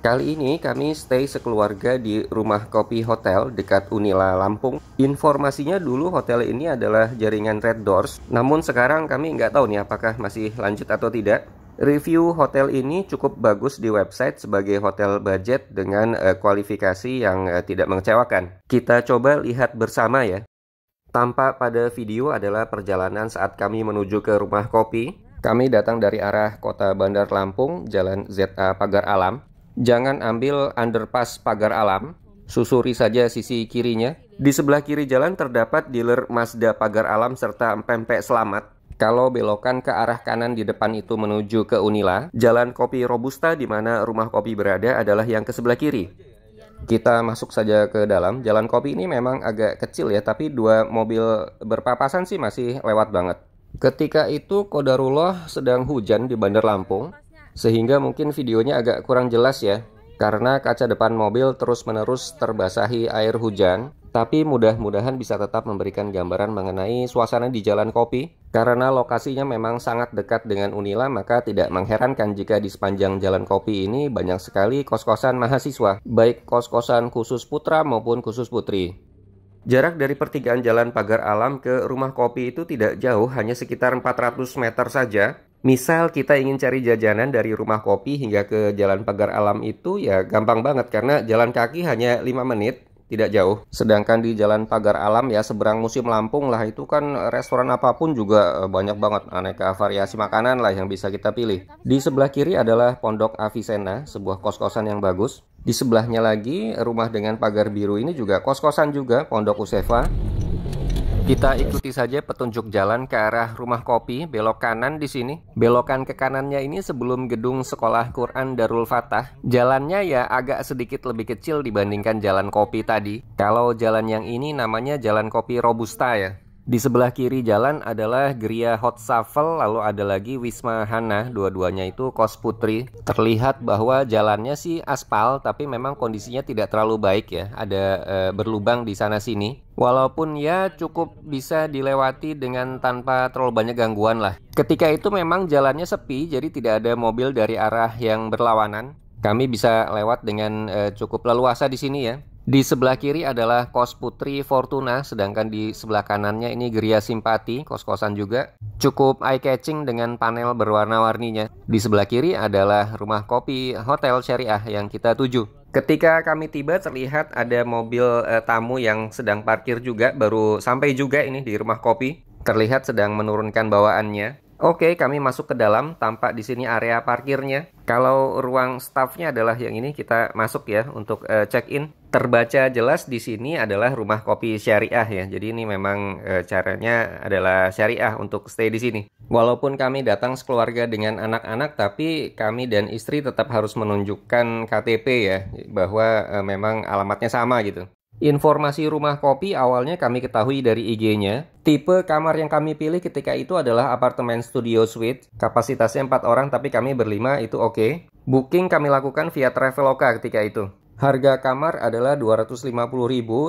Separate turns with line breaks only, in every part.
Kali ini kami stay sekeluarga di rumah kopi hotel dekat Unila Lampung. Informasinya dulu hotel ini adalah jaringan Red Doors, namun sekarang kami nggak tahu nih apakah masih lanjut atau tidak. Review hotel ini cukup bagus di website sebagai hotel budget dengan kualifikasi yang tidak mengecewakan. Kita coba lihat bersama ya. Tampak pada video adalah perjalanan saat kami menuju ke rumah kopi. Kami datang dari arah kota Bandar Lampung, Jalan ZA Pagar Alam. Jangan ambil underpass Pagar Alam, susuri saja sisi kirinya. Di sebelah kiri jalan terdapat dealer Mazda Pagar Alam serta pempek Selamat. Kalau belokan ke arah kanan di depan itu menuju ke Unila, Jalan Kopi Robusta di mana rumah kopi berada adalah yang ke sebelah kiri. Kita masuk saja ke dalam. Jalan kopi ini memang agak kecil ya, tapi dua mobil berpapasan sih masih lewat banget. Ketika itu qadarullah sedang hujan di Bandar Lampung, sehingga mungkin videonya agak kurang jelas ya, karena kaca depan mobil terus-menerus terbasahi air hujan. Tapi mudah-mudahan bisa tetap memberikan gambaran mengenai suasana di Jalan Kopi. Karena lokasinya memang sangat dekat dengan Unila, maka tidak mengherankan jika di sepanjang Jalan Kopi ini banyak sekali kos-kosan mahasiswa, baik kos-kosan khusus putra maupun khusus putri. Jarak dari pertigaan Jalan Pagar Alam ke rumah kopi itu tidak jauh, hanya sekitar 400 meter saja. Misal kita ingin cari jajanan dari rumah kopi hingga ke Jalan Pagar Alam itu ya gampang banget karena jalan kaki hanya 5 menit, tidak jauh. Sedangkan di Jalan Pagar Alam ya seberang Museum Lampung lah, itu kan restoran apapun juga banyak banget aneka variasi makanan lah yang bisa kita pilih. Di sebelah kiri adalah Pondok Avicenna, sebuah kos-kosan yang bagus. Di sebelahnya lagi rumah dengan pagar biru ini juga kos-kosan juga, Pondok Usefa. Kita ikuti saja petunjuk jalan ke arah rumah kopi, belok kanan di sini. Belokan ke kanannya ini sebelum gedung sekolah Quran Darul Fatah. Jalannya ya agak sedikit lebih kecil dibandingkan jalan kopi tadi. Kalau jalan yang ini namanya Jalan Kopi Robusta ya. Di sebelah kiri jalan adalah Gria Hot Shuffle, lalu ada lagi Wisma Hana, dua-duanya itu kos putri. Terlihat bahwa jalannya sih aspal, tapi memang kondisinya tidak terlalu baik ya, ada berlubang di sana sini. Walaupun ya cukup bisa dilewati dengan tanpa terlalu banyak gangguan lah. Ketika itu memang jalannya sepi, jadi tidak ada mobil dari arah yang berlawanan. Kami bisa lewat dengan cukup leluasa di sini ya. Di sebelah kiri adalah kos putri Fortuna, sedangkan di sebelah kanannya ini Geria Simpati, kos-kosan juga. Cukup eye-catching dengan panel berwarna-warninya. Di sebelah kiri adalah rumah kopi Hotel Syariah yang kita tuju. Ketika kami tiba terlihat ada mobil tamu yang sedang parkir juga, baru sampai juga ini di rumah kopi. Terlihat sedang menurunkan bawaannya. Oke, kami masuk ke dalam, tampak di sini area parkirnya. Kalau ruang staffnya adalah yang ini, kita masuk ya untuk check-in. Terbaca jelas di sini adalah rumah kopi syariah ya. Jadi ini memang caranya adalah syariah untuk stay di sini. Walaupun kami datang sekeluarga dengan anak-anak, tapi kami dan istri tetap harus menunjukkan KTP ya, bahwa memang alamatnya sama gitu. Informasi rumah kopi awalnya kami ketahui dari IG-nya. Tipe kamar yang kami pilih ketika itu adalah apartemen studio suite. Kapasitasnya 4 orang tapi kami berlima, itu oke. Booking kami lakukan via Traveloka ketika itu. Harga kamar adalah 250.000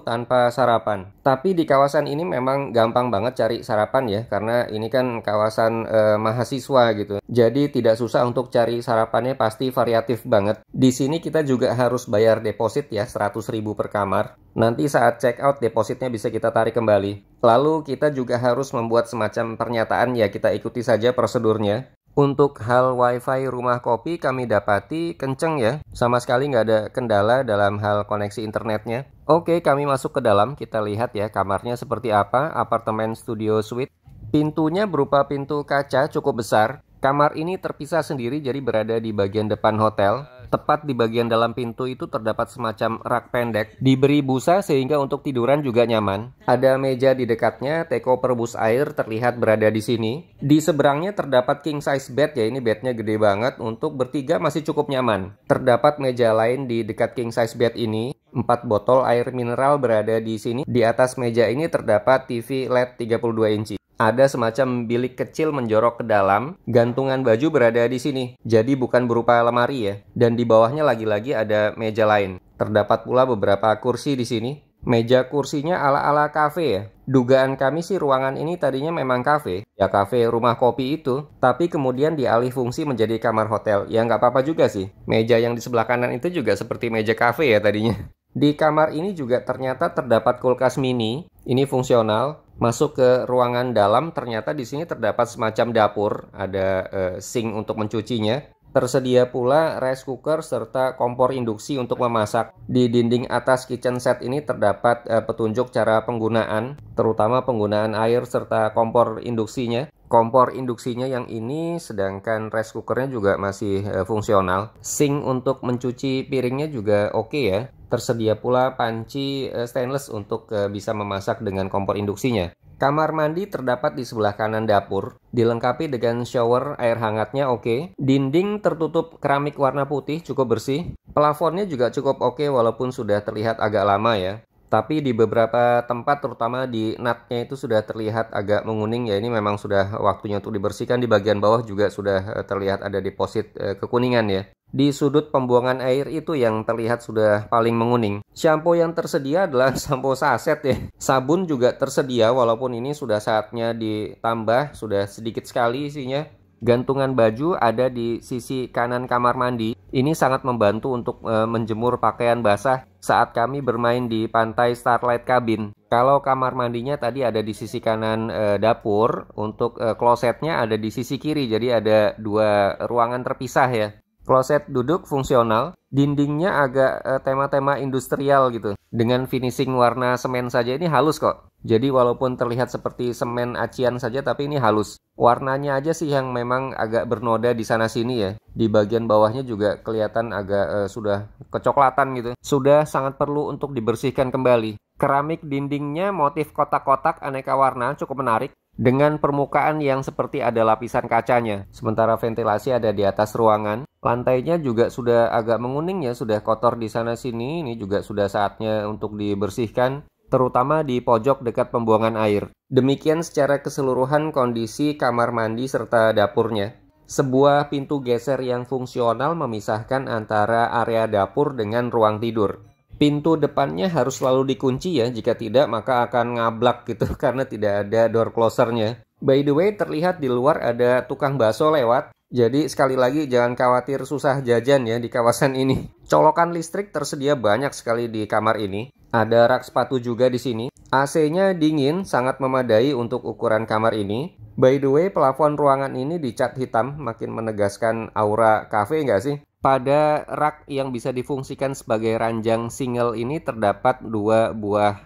tanpa sarapan. Tapi di kawasan ini memang gampang banget cari sarapan ya, karena ini kan kawasan mahasiswa gitu. Jadi tidak susah untuk cari sarapannya, pasti variatif banget. Di sini kita juga harus bayar deposit ya, 100.000 per kamar. Nanti saat check out depositnya bisa kita tarik kembali. Lalu kita juga harus membuat semacam pernyataan ya, kita ikuti saja prosedurnya. Untuk hal wifi rumah kopi kami dapati kenceng ya, sama sekali nggak ada kendala dalam hal koneksi internetnya. Oke, kami masuk ke dalam, kita lihat ya kamarnya seperti apa, apartemen studio suite. Pintunya berupa pintu kaca cukup besar. Kamar ini terpisah sendiri jadi berada di bagian depan hotel. Tepat di bagian dalam pintu itu terdapat semacam rak pendek, diberi busa sehingga untuk tiduran juga nyaman. Ada meja di dekatnya, teko perebus air terlihat berada di sini. Di seberangnya terdapat king size bed ya, ini bednya gede banget, untuk bertiga masih cukup nyaman. Terdapat meja lain di dekat king size bed ini. 4 botol air mineral berada di sini. Di atas meja ini terdapat TV LED 32 inci. Ada semacam bilik kecil menjorok ke dalam. Gantungan baju berada di sini. Jadi bukan berupa lemari ya. Dan di bawahnya lagi-lagi ada meja lain. Terdapat pula beberapa kursi di sini. Meja kursinya ala-ala kafe ya. Dugaan kami sih ruangan ini tadinya memang kafe, ya kafe rumah kopi itu, tapi kemudian dialih fungsi menjadi kamar hotel. Ya nggak apa-apa juga sih. Meja yang di sebelah kanan itu juga seperti meja kafe ya tadinya. Di kamar ini juga ternyata terdapat kulkas mini. Ini fungsional. Masuk ke ruangan dalam, ternyata di sini terdapat semacam dapur, ada sink untuk mencucinya. Tersedia pula rice cooker serta kompor induksi untuk memasak. Di dinding atas kitchen set ini terdapat petunjuk cara penggunaan, terutama penggunaan air serta kompor induksinya. Kompor induksinya yang ini, sedangkan rice cookernya juga masih fungsional. Sink untuk mencuci piringnya juga oke ya. Tersedia pula panci stainless untuk bisa memasak dengan kompor induksinya. Kamar mandi terdapat di sebelah kanan dapur, dilengkapi dengan shower air hangatnya oke. Dinding tertutup keramik warna putih cukup bersih. Plafonnya juga cukup oke walaupun sudah terlihat agak lama ya. Tapi di beberapa tempat terutama di natnya itu sudah terlihat agak menguning ya. Ini memang sudah waktunya untuk dibersihkan. Di bagian bawah juga sudah terlihat ada deposit kekuningan ya. Di sudut pembuangan air itu yang terlihat sudah paling menguning. Shampoo yang tersedia adalah shampoo saset ya. Sabun juga tersedia walaupun ini sudah saatnya ditambah, sudah sedikit sekali isinya. Gantungan baju ada di sisi kanan kamar mandi. Ini sangat membantu untuk menjemur pakaian basah saat kami bermain di pantai Starlight Cabin. Kalau kamar mandinya tadi ada di sisi kanan dapur, untuk klosetnya ada di sisi kiri. Jadi ada dua ruangan terpisah ya. Kloset duduk fungsional, dindingnya agak tema-tema industrial gitu. Dengan finishing warna semen saja ini halus kok. Jadi walaupun terlihat seperti semen acian saja tapi ini halus. Warnanya aja sih yang memang agak bernoda di sana-sini ya. Di bagian bawahnya juga kelihatan agak sudah kecoklatan gitu. Sudah sangat perlu untuk dibersihkan kembali. Keramik dindingnya motif kotak-kotak aneka warna cukup menarik. Dengan permukaan yang seperti ada lapisan kacanya. Sementara ventilasi ada di atas ruangan. Lantainya juga sudah agak menguning ya, sudah kotor di sana-sini. Ini juga sudah saatnya untuk dibersihkan, terutama di pojok dekat pembuangan air. Demikian secara keseluruhan kondisi kamar mandi serta dapurnya. Sebuah pintu geser yang fungsional memisahkan antara area dapur dengan ruang tidur. Pintu depannya harus selalu dikunci ya, jika tidak maka akan ngablak gitu karena tidak ada door closernya. By the way, terlihat di luar ada tukang bakso lewat. Jadi sekali lagi jangan khawatir susah jajan ya di kawasan ini. Colokan listrik tersedia banyak sekali di kamar ini. Ada rak sepatu juga di sini. AC-nya dingin, sangat memadai untuk ukuran kamar ini. By the way, plafon ruangan ini dicat hitam, makin menegaskan aura cafe nggak sih? Pada rak yang bisa difungsikan sebagai ranjang single ini terdapat dua buah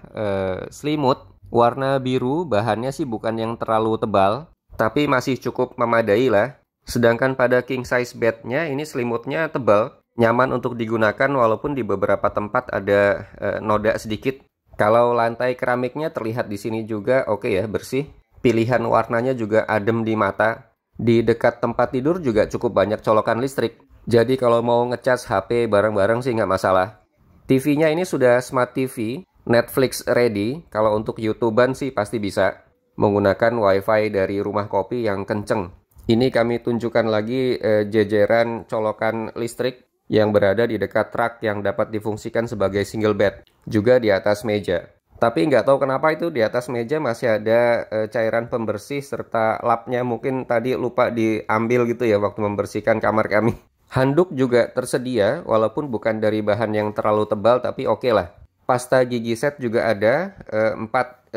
selimut. Warna biru, bahannya sih bukan yang terlalu tebal, tapi masih cukup memadai lah. Sedangkan pada king size bednya ini selimutnya tebal, nyaman untuk digunakan walaupun di beberapa tempat ada noda sedikit. Kalau lantai keramiknya terlihat di sini juga oke ya, bersih. Pilihan warnanya juga adem di mata. Di dekat tempat tidur juga cukup banyak colokan listrik. Jadi kalau mau ngecas HP bareng-bareng sih nggak masalah. TV-nya ini sudah Smart TV, Netflix ready. Kalau untuk YouTuber sih pasti bisa. Menggunakan WiFi dari rumah kopi yang kenceng. Ini kami tunjukkan lagi jejeran colokan listrik yang berada di dekat rak yang dapat difungsikan sebagai single bed. Juga di atas meja. Tapi nggak tahu kenapa itu di atas meja masih ada cairan pembersih serta lapnya mungkin tadi lupa diambil gitu ya waktu membersihkan kamar kami. Handuk juga tersedia walaupun bukan dari bahan yang terlalu tebal tapi oke lah. Pasta gigi set juga ada 4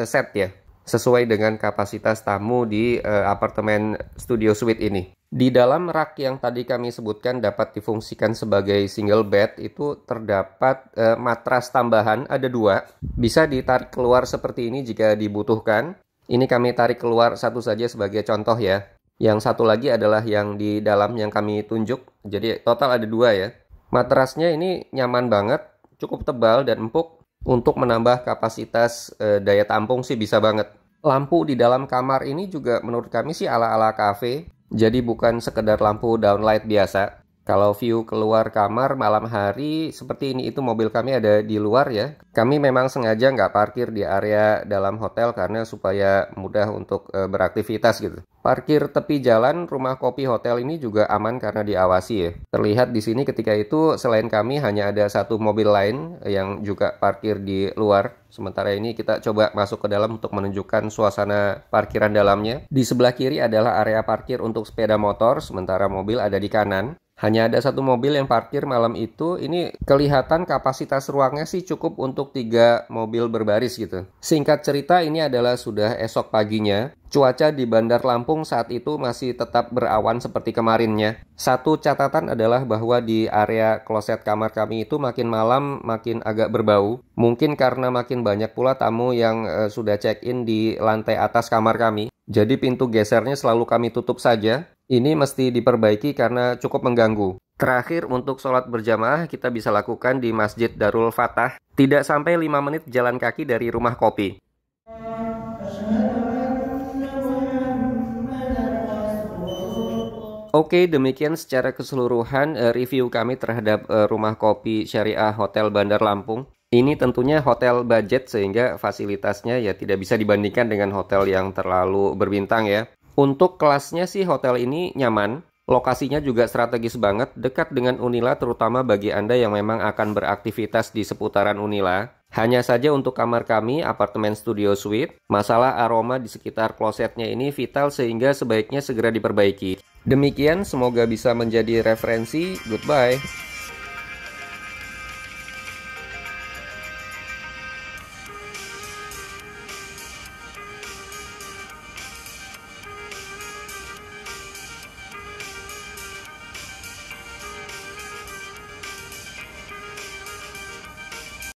set ya. Sesuai dengan kapasitas tamu di apartemen studio suite ini. Di dalam rak yang tadi kami sebutkan dapat difungsikan sebagai single bed itu terdapat matras tambahan ada 2. Bisa ditarik keluar seperti ini jika dibutuhkan. Ini kami tarik keluar satu saja sebagai contoh ya. Yang satu lagi adalah yang di dalam yang kami tunjuk. Jadi total ada 2 ya. Matrasnya ini nyaman banget, cukup tebal dan empuk. Untuk menambah kapasitas daya tampung sih bisa banget. Lampu di dalam kamar ini juga menurut kami sih ala-ala cafe. Jadi bukan sekedar lampu downlight biasa. Kalau view keluar kamar malam hari seperti ini, itu mobil kami ada di luar ya. Kami memang sengaja nggak parkir di area dalam hotel karena supaya mudah untuk beraktivitas gitu. Parkir tepi jalan rumah kopi hotel ini juga aman karena diawasi ya. Terlihat di sini ketika itu selain kami hanya ada satu mobil lain yang juga parkir di luar. Sementara ini kita coba masuk ke dalam untuk menunjukkan suasana parkiran dalamnya. Di sebelah kiri adalah area parkir untuk sepeda motor, sementara mobil ada di kanan. Hanya ada satu mobil yang parkir malam itu. Ini kelihatan kapasitas ruangnya sih cukup untuk 3 mobil berbaris gitu. Singkat cerita, ini adalah sudah esok paginya. Cuaca di Bandar Lampung saat itu masih tetap berawan seperti kemarinnya. Satu catatan adalah bahwa di area kloset kamar kami itu makin malam makin agak berbau. Mungkin karena makin banyak pula tamu yang sudah check-in di lantai atas kamar kami. Jadi pintu gesernya selalu kami tutup saja. Ini mesti diperbaiki karena cukup mengganggu. Terakhir, untuk sholat berjamaah kita bisa lakukan di Masjid Darul Fatah. Tidak sampai 5 menit jalan kaki dari rumah kopi. Oke, demikian secara keseluruhan review kami terhadap rumah kopi Syariah Hotel Bandar Lampung. Ini tentunya hotel budget sehingga fasilitasnya ya tidak bisa dibandingkan dengan hotel yang terlalu berbintang ya. Untuk kelasnya sih hotel ini nyaman, lokasinya juga strategis banget, dekat dengan Unila terutama bagi Anda yang memang akan beraktivitas di seputaran Unila. Hanya saja untuk kamar kami, apartemen studio suite, masalah aroma di sekitar klosetnya ini vital sehingga sebaiknya segera diperbaiki. Demikian, semoga bisa menjadi referensi. Goodbye.